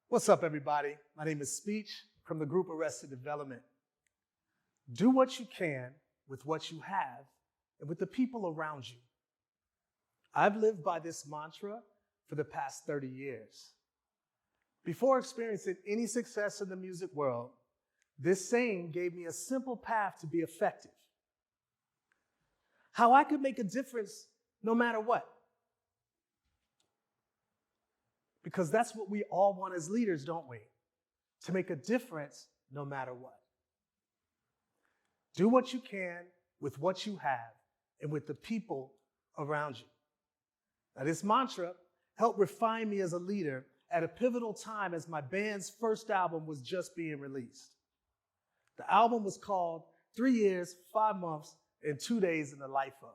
What's up, everybody? My name is Speech from the group Arrested Development. Do what you can with what you have and with the people around you. I've lived by this mantra for the past 30 years. Before experiencing any success in the music world, this saying gave me a simple path to be effective. How I could make a difference no matter what. Because that's what we all want as leaders, don't we? To make a difference no matter what. Do what you can with what you have and with the people around you. Now, this mantra helped refine me as a leader at a pivotal time as my band's first album was just being released. The album was called 3 Years, 5 Months, and 2 Days in the Life of.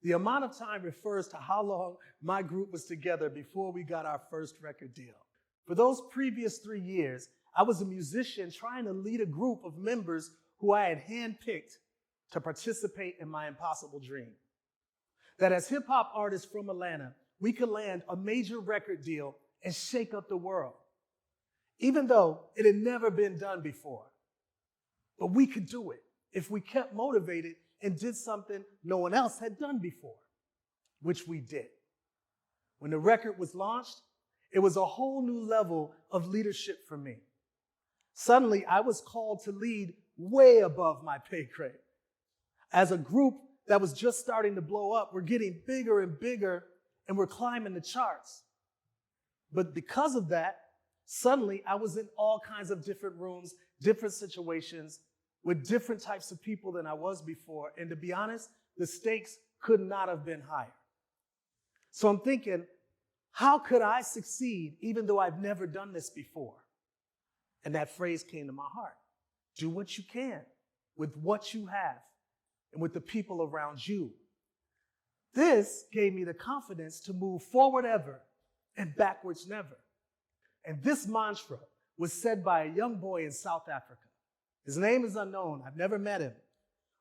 The amount of time refers to how long my group was together before we got our first record deal. For those previous 3 years, I was a musician trying to lead a group of members who I had handpicked to participate in my impossible dream. That as hip-hop artists from Atlanta, we could land a major record deal and shake up the world, even though it had never been done before. But we could do it if we kept motivated and did something no one else had done before, which we did. When the record was launched, it was a whole new level of leadership for me. Suddenly, I was called to lead way above my pay grade. As a group that was just starting to blow up, we're getting bigger and bigger, and we're climbing the charts. But because of that, suddenly I was in all kinds of different rooms, different situations, with different types of people than I was before. And to be honest, the stakes could not have been higher. So I'm thinking, how could I succeed even though I've never done this before? And that phrase came to my heart. Do what you can with what you have and with the people around you. This gave me the confidence to move forward ever and backwards never. And this mantra was said by a young boy in South Africa. His name is unknown. I've never met him.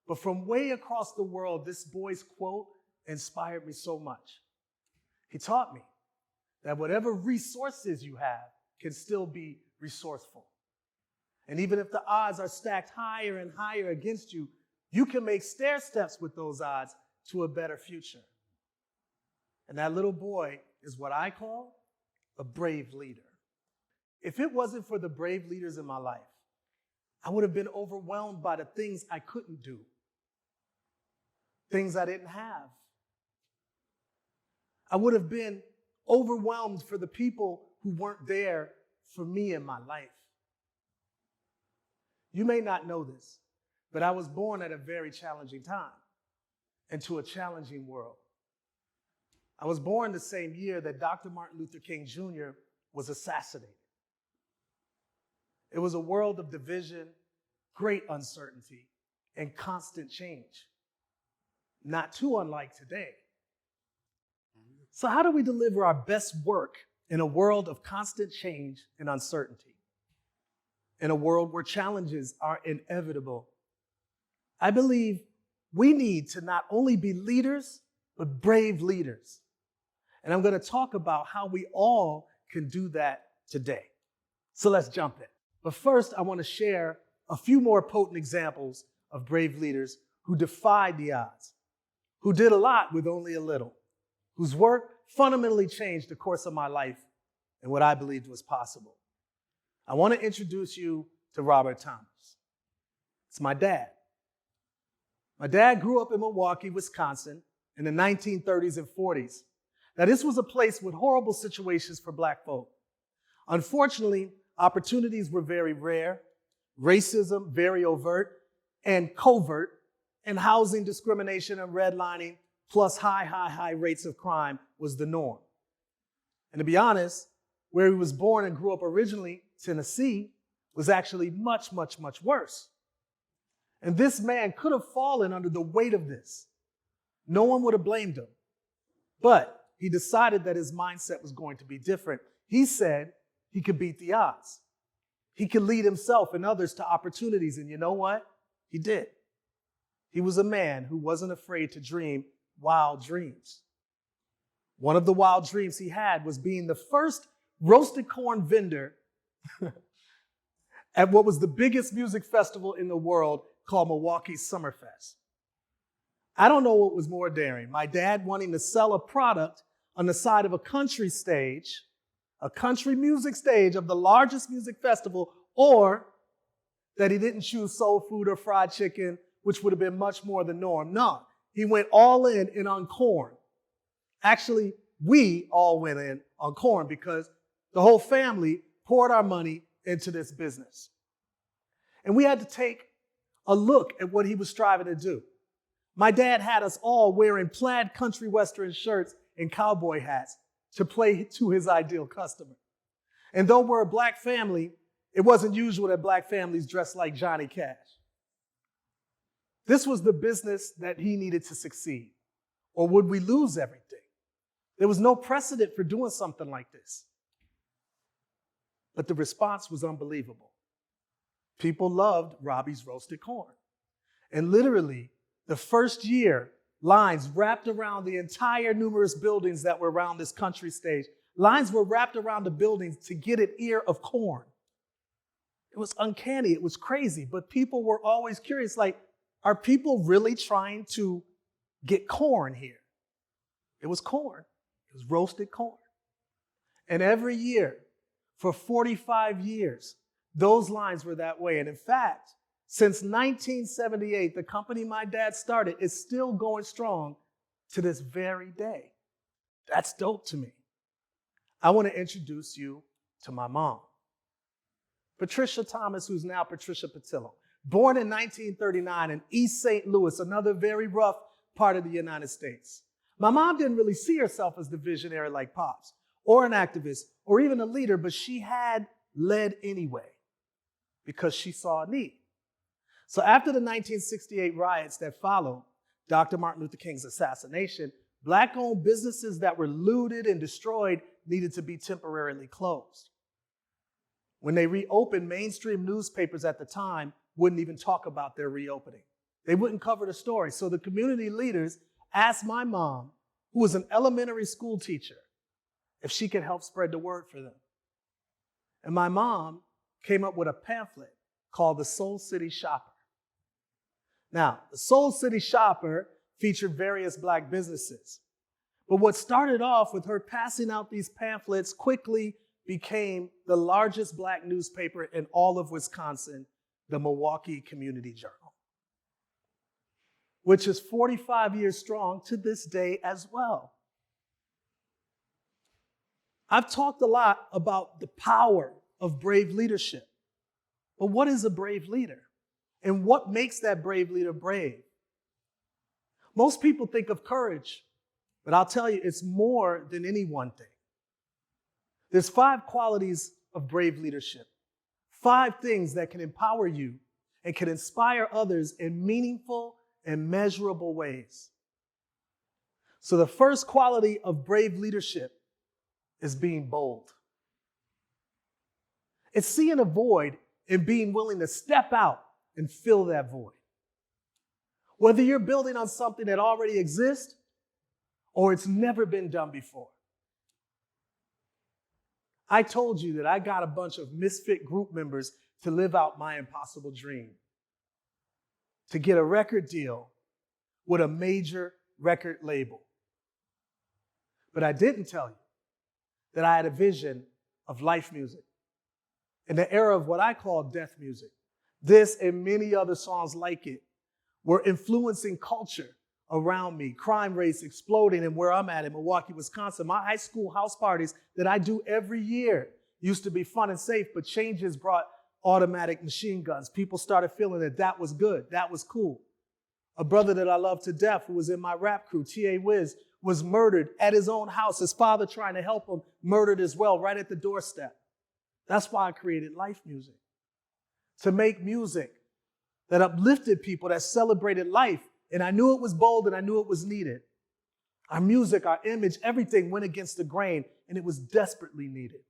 But from way across the world, this boy's quote inspired me so much. He taught me that whatever resources you have can still be resourceful. And even if the odds are stacked higher and higher against you, you can make stair steps with those odds to a better future. And that little boy is what I call a brave leader. If it wasn't for the brave leaders in my life, I would have been overwhelmed by the things I couldn't do, things I didn't have. I would have been overwhelmed for the people who weren't there for me in my life. You may not know this, but I was born at a very challenging time into a challenging world. I was born the same year that Dr. Martin Luther King Jr. was assassinated. It was a world of division, great uncertainty, and constant change. Not too unlike today. So how do we deliver our best work in a world of constant change and uncertainty? In a world where challenges are inevitable? I believe we need to not only be leaders, but brave leaders. And I'm going to talk about how we all can do that today. So let's jump in. But first, I want to share a few more potent examples of brave leaders who defied the odds, who did a lot with only a little, whose work fundamentally changed the course of my life and what I believed was possible. I want to introduce you to Robert Thomas. It's my dad. My dad grew up in Milwaukee, Wisconsin in the 1930s and 40s. Now, this was a place with horrible situations for Black folk. Unfortunately, opportunities were very rare, racism very overt and covert, and housing discrimination and redlining, plus high rates of crime was the norm. And to be honest, where he was born and grew up originally, Tennessee, was actually much worse. And this man could have fallen under the weight of this. No one would have blamed him. But he decided that his mindset was going to be different. He said he could beat the odds. He could lead himself and others to opportunities. And you know what? He did. He was a man who wasn't afraid to dream wild dreams. One of the wild dreams he had was being the first roasted corn vendor at what was the biggest music festival in the world called Milwaukee Summerfest. I don't know what was more daring, my dad wanting to sell a product on the side of a country stage, a country music stage of the largest music festival, or that he didn't choose soul food or fried chicken, which would have been much more the norm. No, he went all in and on corn. Actually, we all went in on corn because the whole family poured our money into this business. And we had to take a look at what he was striving to do. My dad had us all wearing plaid country western shirts and cowboy hats to play to his ideal customer. And though we're a black family, it wasn't usual that black families dressed like Johnny Cash. This was the business that he needed to succeed, or would we lose everything? There was no precedent for doing something like this. But the response was unbelievable. People loved Robbie's roasted corn. And literally, the first year, lines wrapped around the entire numerous buildings that were around this country stage. Lines were wrapped around the buildings to get an ear of corn. It was uncanny. It was crazy. But people were always curious, like, are people really trying to get corn here? It was corn. It was roasted corn. And every year, for 45 years, those lines were that way. And in fact, since 1978, the company my dad started is still going strong to this very day. That's dope to me. I want to introduce you to my mom, Patricia Thomas, who's now Patricia Patillo. Born in 1939 in East St. Louis, another very rough part of the United States. My mom didn't really see herself as the visionary like Pops, or an activist, or even a leader, but she had led anyway because she saw a need. So after the 1968 riots that followed Dr. Martin Luther King's assassination, Black-owned businesses that were looted and destroyed needed to be temporarily closed. When they reopened, mainstream newspapers at the time wouldn't even talk about their reopening. They wouldn't cover the story. So the community leaders asked my mom, who was an elementary school teacher, if she could help spread the word for them. And my mom came up with a pamphlet called the Soul City Shopper. Now, the Soul City Shopper featured various Black businesses. But what started off with her passing out these pamphlets quickly became the largest Black newspaper in all of Wisconsin, the Milwaukee Community Journal, which is 45 years strong to this day as well. I've talked a lot about the power of brave leadership. But what is a brave leader? And what makes that brave leader brave? Most people think of courage, but I'll tell you, it's more than any one thing. There's 5 qualities of brave leadership, 5 things that can empower you and can inspire others in meaningful and measurable ways. So the first quality of brave leadership is being bold. It's seeing a void and being willing to step out and fill that void. Whether you're building on something that already exists or it's never been done before. I told you that I got a bunch of misfit group members to live out my impossible dream, to get a record deal with a major record label. But I didn't tell you that I had a vision of life music in the era of what I call death music. This and many other songs like it were influencing culture around me. Crime rates exploding, and where I'm at in Milwaukee, Wisconsin, my high school house parties that I do every year used to be fun and safe, but changes brought automatic machine guns. People started feeling that that was good, that was cool. A brother that I love to death who was in my rap crew, T.A. Wiz, was murdered at his own house. His father trying to help him, murdered as well, right at the doorstep. That's why I created life music. To make music that uplifted people, that celebrated life. And I knew it was bold and I knew it was needed. Our music, our image, everything went against the grain, and it was desperately needed.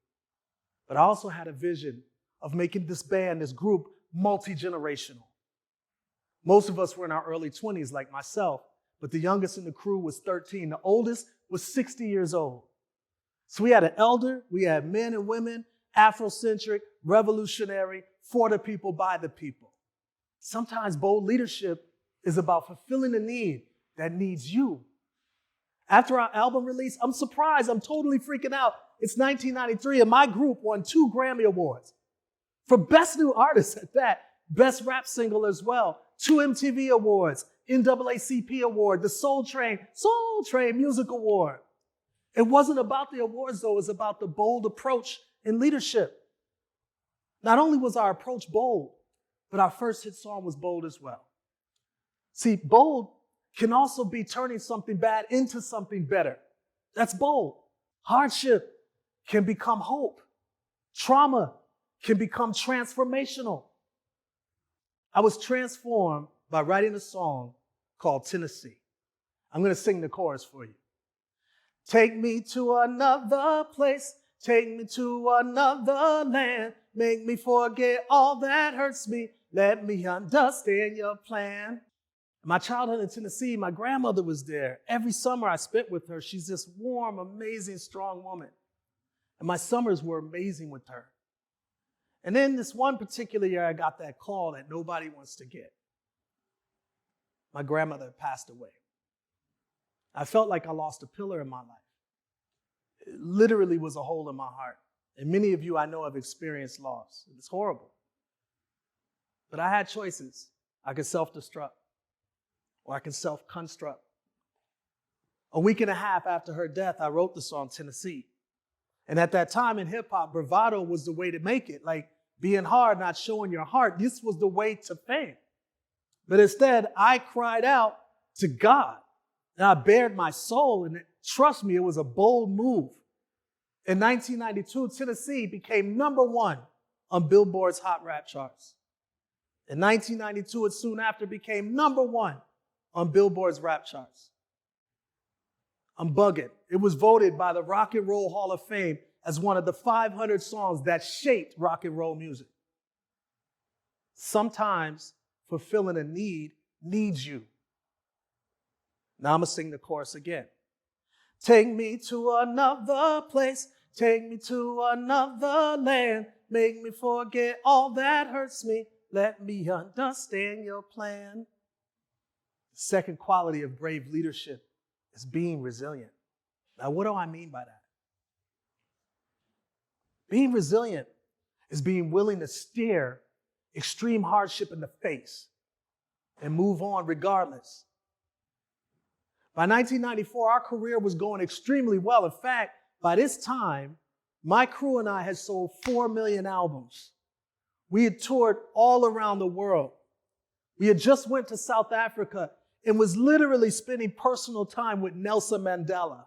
But I also had a vision of making this band, this group, multi-generational. Most of us were in our early 20s, like myself, but the youngest in the crew was 13. The oldest was 60 years old. So we had an elder, we had men and women, Afrocentric, revolutionary, for the people, by the people. Sometimes bold leadership is about fulfilling a need that needs you. After our album release, I'm surprised, I'm totally freaking out. It's 1993 and my group won 2 Grammy Awards. For Best New Artist at that, Best Rap Single as well, 2 MTV Awards, NAACP Award, the Soul Train Music Award. It wasn't about the awards though, it was about the bold approach in leadership. Not only was our approach bold, but our first hit song was bold as well. See, bold can also be turning something bad into something better. That's bold. Hardship can become hope. Trauma can become transformational. I was transformed by writing a song called Tennessee. I'm going to sing the chorus for you. Take me to another place, take me to another land, make me forget all that hurts me, let me understand your plan. My childhood in Tennessee, my grandmother was there. Every summer I spent with her. She's this warm, amazing, strong woman. And my summers were amazing with her. And then this one particular year, I got that call that nobody wants to get. My grandmother had passed away. I felt like I lost a pillar in my life. It literally was a hole in my heart. And many of you I know have experienced loss. It's horrible. But I had choices. I could self-destruct or I can self-construct. A week and a half after her death, I wrote the song Tennessee. And at that time in hip hop, bravado was the way to make it. Like being hard, not showing your heart. This was the way to fame. But instead, I cried out to God. And I bared my soul. And trust me, it was a bold move. In 1992, Tennessee became #1 on Billboard's Hot Rap charts. In 1992, it soon after became #1 on Billboard's rap charts. I'm bugging. It was voted by the Rock and Roll Hall of Fame as one of the 500 songs that shaped rock and roll music. Sometimes fulfilling a need needs you. Now I'm going to sing the chorus again. Take me to another place, take me to another land, make me forget all that hurts me, let me understand your plan. The second quality of brave leadership is being resilient. Now, what do I mean by that? Being resilient is being willing to stare extreme hardship in the face and move on regardless. By 1994, our career was going extremely well. In fact, by this time, my crew and I had sold 4 million albums. We had toured all around the world. We had just went to South Africa and was literally spending personal time with Nelson Mandela.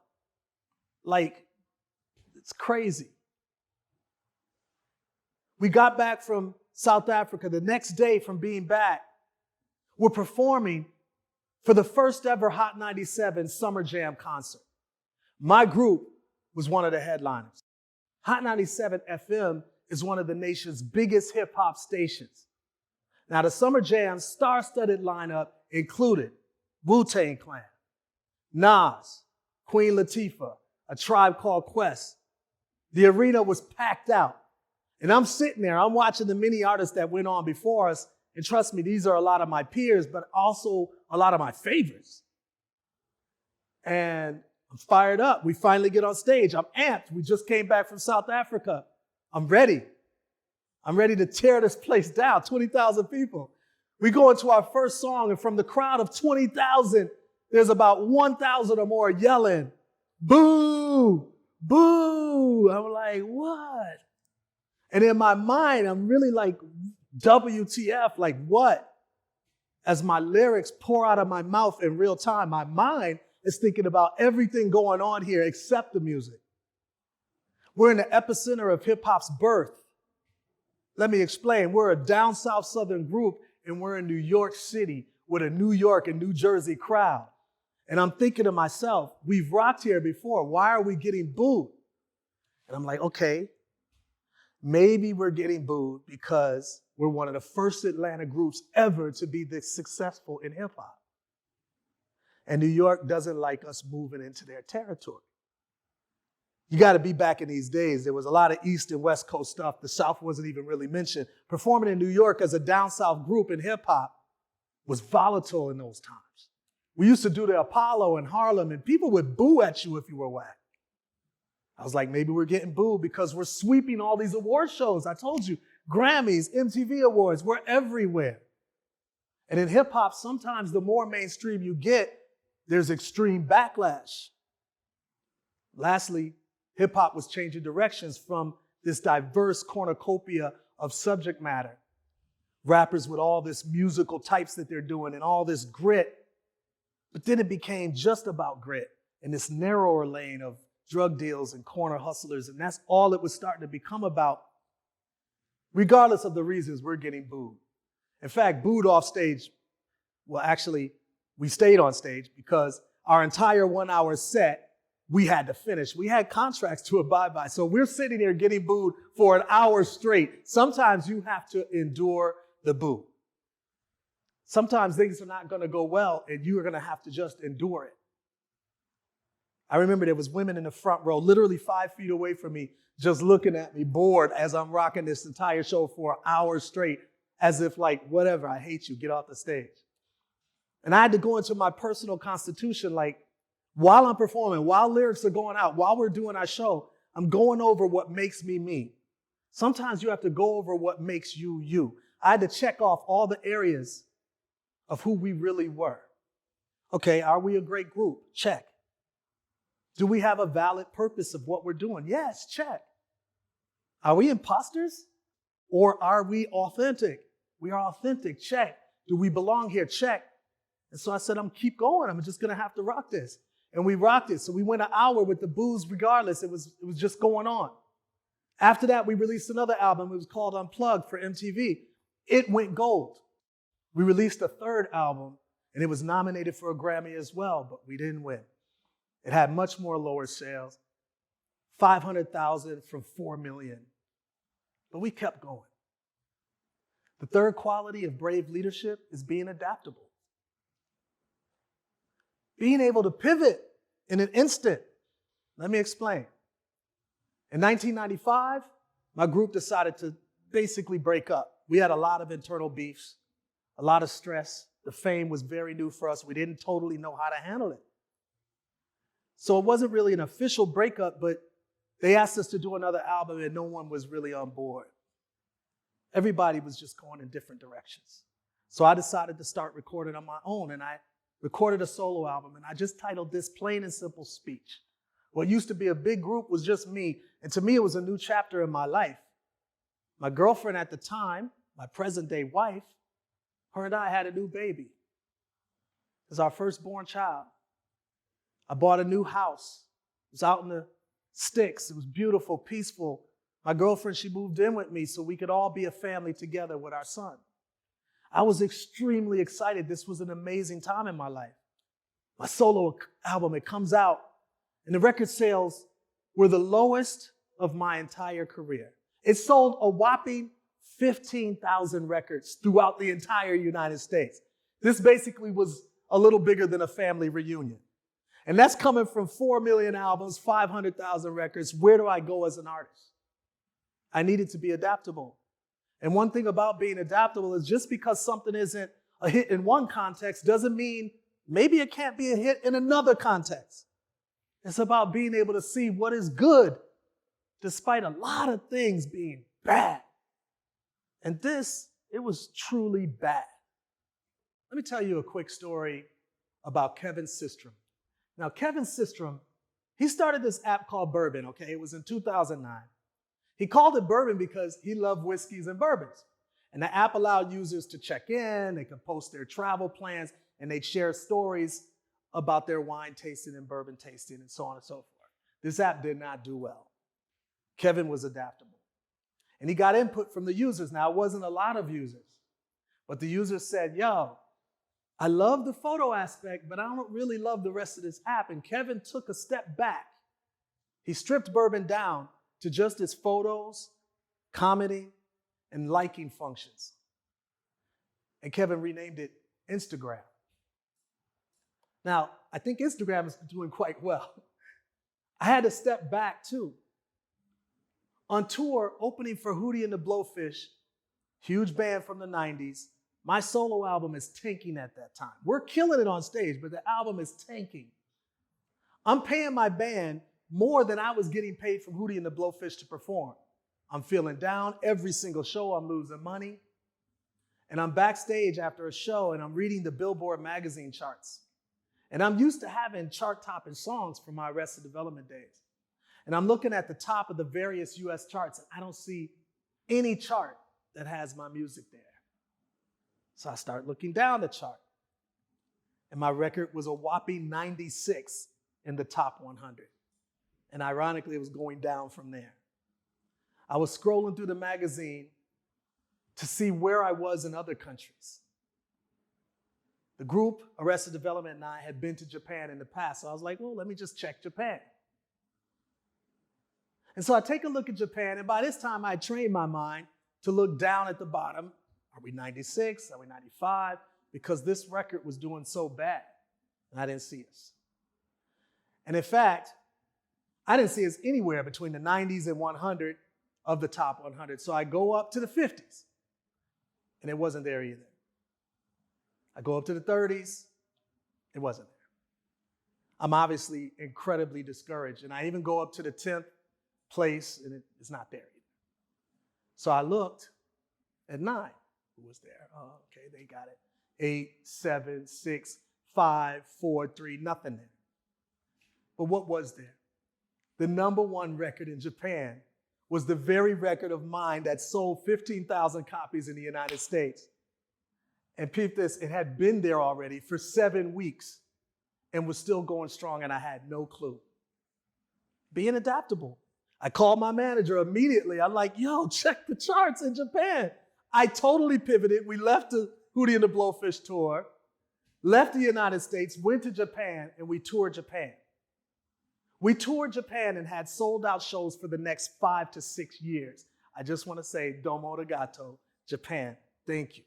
Like, it's crazy. We got back from South Africa. The next day from being back, we're performing for the first ever Hot 97 Summer Jam concert. My group was one of the headliners. Hot 97 FM is one of the nation's biggest hip hop stations. Now, the Summer Jam's star-studded lineup included Wu-Tang Clan, Nas, Queen Latifah, A Tribe Called Quest. The arena was packed out. And I'm sitting there, I'm watching the many artists that went on before us. And trust me, these are a lot of my peers, but also a lot of my favorites. And I'm fired up. We finally get on stage. I'm amped. We just came back from South Africa. I'm ready. I'm ready to tear this place down, 20,000 people. We go into our first song, and from the crowd of 20,000, there's about 1,000 or more yelling, boo, boo. I'm like, what? And in my mind, I'm really like, WTF, like what? As my lyrics pour out of my mouth in real time, my mind is thinking about everything going on here except the music. We're in the epicenter of hip hop's birth. Let me explain. We're a down south southern group, and we're in New York City with a New York and New Jersey crowd. And I'm thinking to myself, we've rocked here before. Why are we getting booed? And I'm like, okay, maybe we're getting booed because we're one of the first Atlanta groups ever to be this successful in hip hop. And New York doesn't like us moving into their territory. You got to be back in these days. There was a lot of East and West Coast stuff. The South wasn't even really mentioned. Performing in New York as a down South group in hip hop was volatile in those times. We used to do the Apollo in Harlem, and people would boo at you if you were whack. I was like, maybe we're getting booed because we're sweeping all these award shows. I told you, Grammys, MTV Awards, we're everywhere. And in hip hop, sometimes the more mainstream you get, there's extreme backlash. Lastly, hip hop was changing directions from this diverse cornucopia of subject matter. Rappers with all this musical types that they're doing and all this grit. But then it became just about grit in this narrower lane of drug deals and corner hustlers. And that's all it was starting to become about, regardless of the reasons we're getting booed. In fact, booed off stage, well, actually, we stayed on stage because our entire 1 hour set, we had to finish. We had contracts to abide by. So we're sitting here getting booed for an hour straight. Sometimes you have to endure the boo. Sometimes things are not going to go well and you are going to have to just endure it. I remember there was women in the front row, literally 5 feet away from me, just looking at me bored as I'm rocking this entire show for an hour straight, as if like, whatever, I hate you, get off the stage. And I had to go into my personal constitution, like, while I'm performing, while lyrics are going out, while we're doing our show, I'm going over what makes me me. Sometimes you have to go over what makes you you. I had to check off all the areas of who we really were. Okay, are we a great group? Check. Do we have a valid purpose of what we're doing? Yes, check. Are we imposters or are we authentic? We are authentic. Check. Do we belong here? Check. And so I said, I'm keep going. I'm just going to have to rock this. And we rocked it. So we went an hour with the booze regardless. It was just going on. After that, we released another album. It was called Unplugged for MTV. It went gold. We released a third album, and it was nominated for a Grammy as well, but we didn't win. It had much more lower sales, 500,000 from 4 million. But we kept going. The third quality of brave leadership is being adaptable. Being able to pivot in an instant. Let me explain. In 1995, my group decided to basically break up. We had a lot of internal beefs, a lot of stress. The fame was very new for us. We didn't totally know how to handle it. So it wasn't really an official breakup, but they asked us to do another album and no one was really on board. Everybody was just going in different directions. So I decided to start recording on my own, and I recorded a solo album, and I just titled this Plain and Simple Speech. What used to be a big group was just me, and to me it was a new chapter in my life. My girlfriend at the time, my present-day wife, her and I had a new baby. It was our firstborn child. I bought a new house. It was out in the sticks. It was beautiful, peaceful. My girlfriend, she moved in with me so we could all be a family together with our son. I was extremely excited. This was an amazing time in my life. My solo album, it comes out, and the record sales were the lowest of my entire career. It sold a whopping 15,000 records throughout the entire United States. This basically was a little bigger than a family reunion. And that's coming from 4 million albums, 500,000 records. Where do I go as an artist? I needed to be adaptable. And one thing about being adaptable is just because something isn't a hit in one context doesn't mean maybe it can't be a hit in another context. It's about being able to see what is good despite a lot of things being bad. And this, it was truly bad. Let me tell you a quick story about Kevin Systrom. Now, Kevin Systrom, he started this app called Bourbon, okay? It was in 2009. He called it Bourbon because he loved whiskeys and bourbons. And the app allowed users to check in, they could post their travel plans, and they'd share stories about their wine tasting and bourbon tasting and so on and so forth. This app did not do well. Kevin was adaptable. And he got input from the users. Now, it wasn't a lot of users, but the users said, yo, I love the photo aspect, but I don't really love the rest of this app. And Kevin took a step back. He stripped Bourbon down to just its photos, commenting, and liking functions. And Kevin renamed it Instagram. Now, I think Instagram is doing quite well. I had to step back too. On tour, opening for Hootie and the Blowfish, huge band from the 90s, my solo album is tanking at that time. We're killing it on stage, but the album is tanking. I'm paying my band more than I was getting paid from Hootie and the Blowfish to perform. I'm feeling down every single show. I'm losing money. And I'm backstage after a show and I'm reading the Billboard magazine charts. And I'm used to having chart-topping songs from my Arrested Development days. And I'm looking at the top of the various US charts and I don't see any chart that has my music there. So I start looking down the chart. And my record was a whopping 96 in the top 100. And ironically, it was going down from there. I was scrolling through the magazine to see where I was in other countries. The group, Arrested Development, and I had been to Japan in the past, so I was like, well, let me just check Japan. And so I take a look at Japan, and by this time I trained my mind to look down at the bottom. Are we 96? Are we 95? Because this record was doing so bad, and I didn't see us. And in fact, I didn't see us anywhere between the 90s and 100 of the top 100. So I go up to the 50s, and it wasn't there either. I go up to the 30s, it wasn't there. I'm obviously incredibly discouraged, and I even go up to the 10th place, and it's not there either. So I looked at 9. Who was there? Oh, okay, they got it. 8, 7, 6, 5, 4, 3, nothing there. But what was there? The number one record in Japan was the very record of mine that sold 15,000 copies in the United States. And peep this, it had been there already for 7 weeks and was still going strong, and I had no clue. Being adaptable. I called my manager immediately. I'm like, yo, check the charts in Japan. I totally pivoted. We left the Hootie and the Blowfish tour, left the United States, went to Japan, and we toured Japan. We toured Japan and had sold-out shows for the next 5 to 6 years. I just want to say, domo arigato, Japan. Thank you.